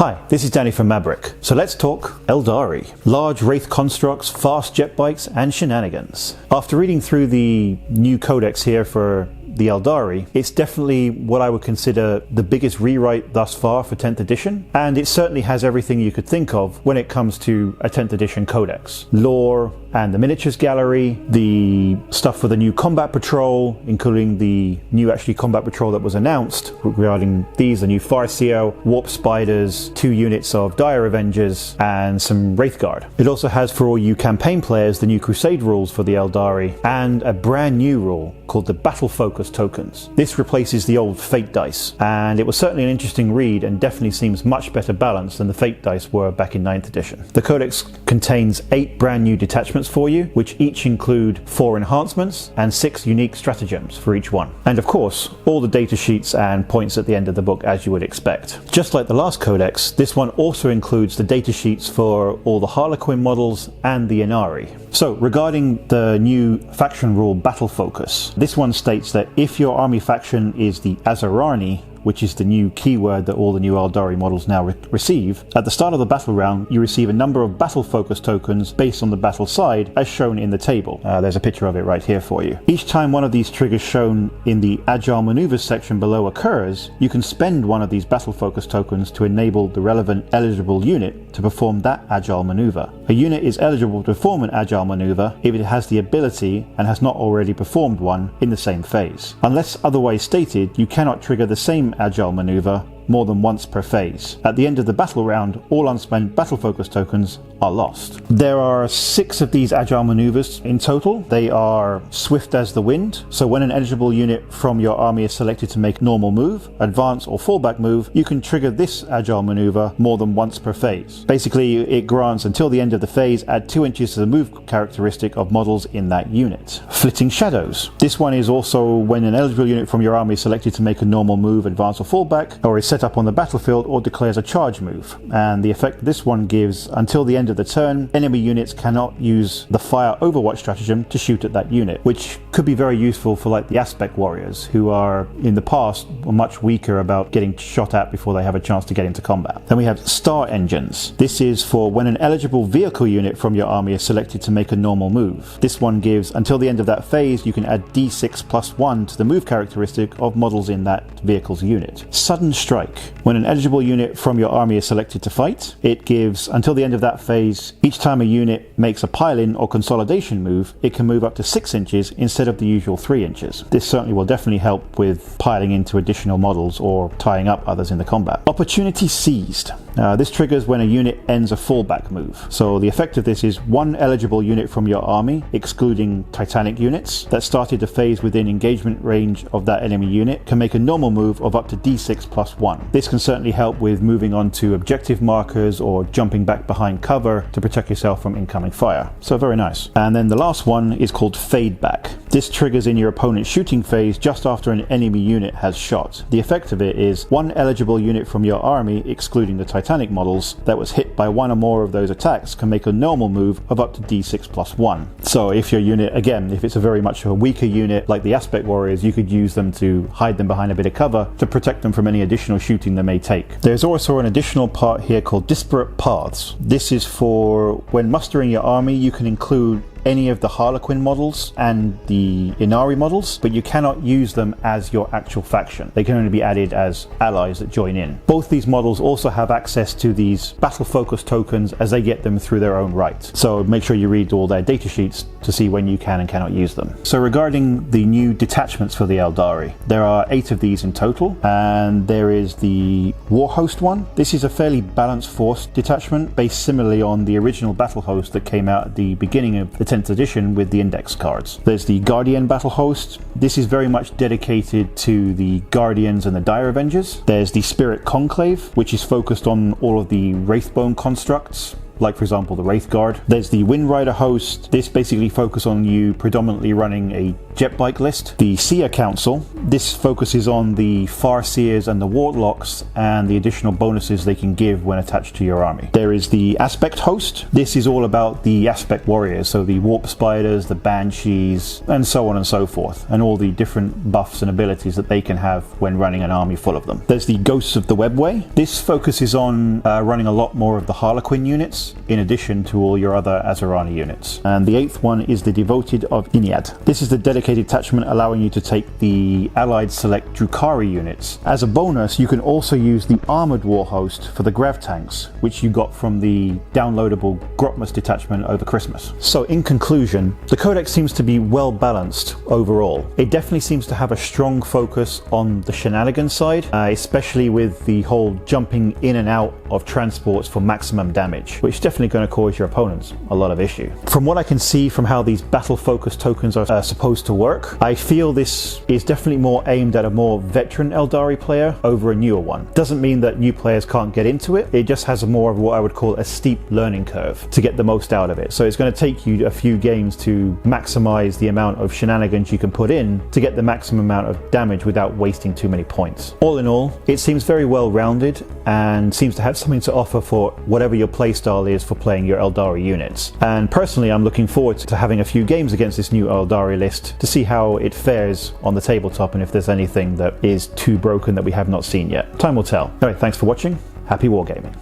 Hi, this is Danny from MABRIK. So let's talk Aeldari. Large wraith constructs, fast jet bikes, and shenanigans. After reading through the new Codex here for the Aeldari, it's definitely what I would consider the biggest rewrite thus far for 10th edition, and it certainly has everything you could think of when it comes to a 10th edition Codex. Lore and the miniatures gallery, the stuff for the new combat patrol, including the new combat patrol that was announced regarding these, the new Farseer, Warp Spiders, 2 units of Dire Avengers, and some Wraithguard. It also has for all you campaign players the new Crusade rules for the Aeldari, and a brand new rule called the Battle Focus tokens. This replaces the old Fate dice, and it was certainly an interesting read and definitely seems much better balanced than the Fate dice were back in 9th edition. The Codex contains 8 brand new detachments for you, which each include 4 enhancements and 6 unique stratagems for each one. And of course, all the data sheets and points at the end of the book as you would expect. Just like the last Codex, this one also includes the data sheets for all the Harlequin models and the Inari. So regarding the new faction rule Battle Focus, this one states that if your army faction is the Azarani, which is the new keyword that all the new Aeldari models now receive, at the start of the battle round you receive a number of battle focus tokens based on the battle side as shown in the table. There's a picture of it right here for you. Each time one of these triggers shown in the Agile Maneuvers section below occurs, you can spend one of these battle focus tokens to enable the relevant eligible unit to perform that Agile Maneuver. A unit is eligible to perform an Agile Maneuver if it has the ability and has not already performed one in the same phase. Unless otherwise stated, you cannot trigger the same Agile Maneuver more than once per phase. At the end of the battle round, all unspent battle focus tokens are lost. There are 6 of these agile maneuvers in total. They are swift as the wind, so when an eligible unit from your army is selected to make normal move, advance or fallback move, you can trigger this agile maneuver more than once per phase. Basically, it grants until the end of the phase add 2 inches to the move characteristic of models in that unit. Flitting Shadows. This one is also when an eligible unit from your army is selected to make a normal move, advance or fallback, or is set up on the battlefield or declares a charge move. And the effect this one gives, until the end of the turn, enemy units cannot use the fire overwatch stratagem to shoot at that unit, which could be very useful for like the aspect warriors, who are in the past much weaker about getting shot at before they have a chance to get into combat. Then we have Star Engines. This is for when an eligible vehicle unit from your army is selected to make a normal move. This one gives, until the end of that phase, you can add d6 plus 1 to the move characteristic of models in that vehicle's unit. Sudden Strike. When an eligible unit from your army is selected to fight, it gives, until the end of that phase, each time a unit makes a pile-in or consolidation move, it can move up to 6 inches instead of the usual 3 inches. This certainly will definitely help with piling into additional models or tying up others in the combat. Opportunity Seized. This triggers when a unit ends a fallback move. So the effect of this is one eligible unit from your army, excluding Titanic units, that started the phase within engagement range of that enemy unit, can make a normal move of up to d6 plus 1. This can certainly help with moving on to objective markers or jumping back behind cover to protect yourself from incoming fire. So very nice. And then the last one is called Fade Back. This triggers in your opponent's shooting phase just after an enemy unit has shot. The effect of it is one eligible unit from your army, excluding the Titanic models, that was hit by one or more of those attacks can make a normal move of up to d6 plus 1. So if your unit, again, if it's a very much a weaker unit like the aspect warriors, you could use them to hide them behind a bit of cover to protect them from any additional shooting they may take. There's also an additional part here called Disparate Paths. This is for when mustering your army, you can include any of the Harlequin models and the Inari models, but you cannot use them as your actual faction. They can only be added as allies that join in. Both these models also have access to these battle focus tokens as they get them through their own right. So make sure you read all their data sheets to see when you can and cannot use them. So regarding the new detachments for the Aeldari, there are 8 of these in total, and there is the War Host one. This is a fairly balanced force detachment based similarly on the original battle host that came out at the beginning of the 10th edition with the index cards. There's the Guardian Battle Host. This is very much dedicated to the Guardians and the Dire Avengers. There's the Spirit Conclave, which is focused on all of the Wraithbone constructs, like for example the Wraith Guard. There's the Wind Rider host. This basically focuses on you predominantly running a jet bike list. The Seer Council. This focuses on the Farseers and the Warlocks and the additional bonuses they can give when attached to your army. There is the Aspect host. This is all about the Aspect Warriors, so the Warp Spiders, the Banshees, and so on and so forth, and all the different buffs and abilities that they can have when running an army full of them. There's the Ghosts of the Webway. This focuses on running a lot more of the Harlequin units, in addition to all your other Azerani units. And the 8th one is the Devoted of Iniad. This is the dedicated attachment allowing you to take the Allied Select Drukhari units. As a bonus, you can also use the Armored War host for the Grav tanks, which you got from the downloadable Grotmus detachment over Christmas. So in conclusion, the Codex seems to be well balanced overall. It definitely seems to have a strong focus on the shenanigans side, especially with the whole jumping in and out of transports for maximum damage, which is definitely going to cause your opponents a lot of issue. From what I can see from how these battle focus tokens are supposed to work, I feel this is definitely more aimed at a more veteran Aeldari player over a newer one. Doesn't mean that new players can't get into it, it just has a more of what I would call a steep learning curve to get the most out of it. So it's going to take you a few games to maximize the amount of shenanigans you can put in to get the maximum amount of damage without wasting too many points. All in all, it seems very well rounded and seems to have something to offer for whatever your playstyle is for playing your Aeldari units. And personally, I'm looking forward to having a few games against this new Aeldari list to see how it fares on the tabletop and if there's anything that is too broken that we have not seen yet. Time will tell. Anyway, thanks for watching. Happy wargaming.